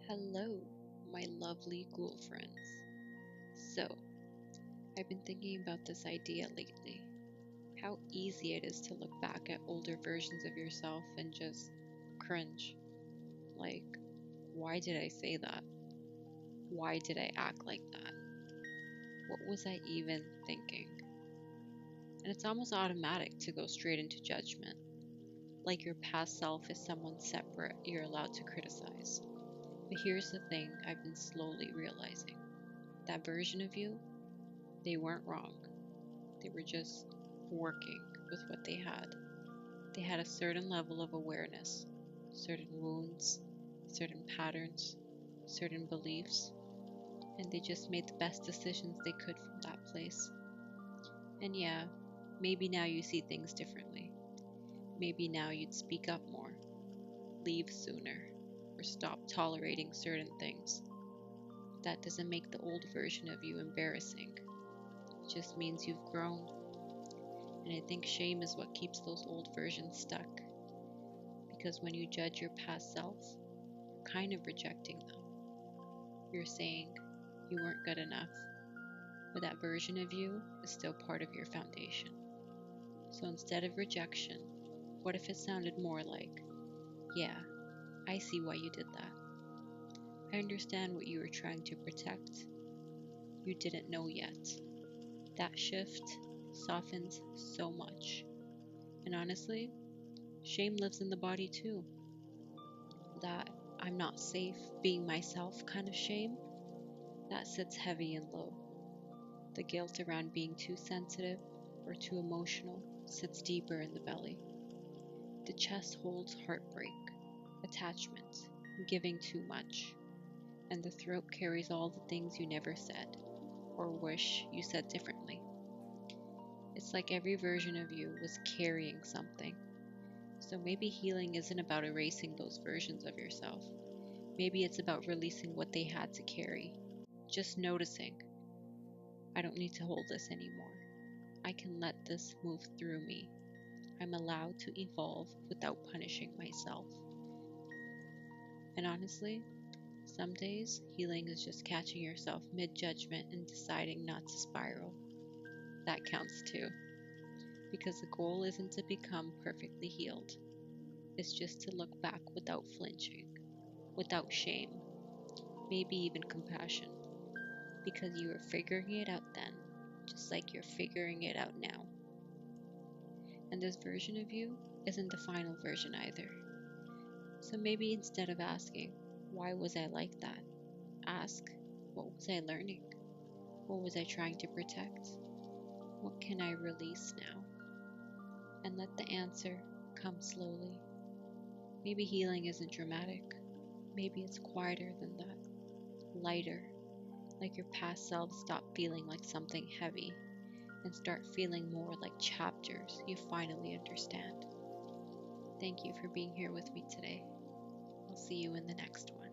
Hello, my lovely ghoul friends. So, I've been thinking about this idea lately. How easy it is to look back at older versions of yourself and just cringe. Like, why did I say that? Why did I act like that? What was I even thinking? And it's almost automatic to go straight into judgment. Like your past self is someone separate you're allowed to criticize. But here's the thing I've been slowly realizing that version of you, they weren't wrong. They were just working with what they had. They had a certain level of awareness, certain wounds, certain patterns, certain beliefs, and they just made the best decisions they could from that place. And yeah, maybe now you see things differently. Maybe now you'd speak up more, leave sooner, or stop tolerating certain things. That doesn't make the old version of you embarrassing. It just means you've grown. And I think shame is what keeps those old versions stuck. Because when you judge your past self, you're kind of rejecting them. You're saying you weren't good enough, but that version of you is still part of your foundation. So instead of rejection, what if it sounded more like, yeah, I see why you did that. I understand what you were trying to protect. You didn't know yet. That shift softens so much. And honestly, shame lives in the body too. That I'm not safe being myself kind of shame, that sits heavy and low. The guilt around being too sensitive or too emotional sits deeper in the belly. The chest holds heartbreak, attachment, giving too much, and the throat carries all the things you never said or wish you said differently. It's like every version of you was carrying something. So maybe healing isn't about erasing those versions of yourself. Maybe it's about releasing what they had to carry. Just noticing, I don't need to hold this anymore. I can let this move through me. I'm allowed to evolve without punishing myself. And honestly, some days healing is just catching yourself mid judgment and deciding not to spiral. That counts too. Because the goal isn't to become perfectly healed, it's just to look back without flinching, without shame, maybe even compassion. Because you were figuring it out then, just like you're figuring it out now. And this version of you isn't the final version either. So maybe instead of asking, why was I like that? Ask, what was I learning? What was I trying to protect? What can I release now? And let the answer come slowly. Maybe healing isn't dramatic. Maybe it's quieter than that. Lighter. Like your past self stop feeling like something heavy and start feeling more like chapters you finally understand. Thank you for being here with me today. I'll see you in the next one.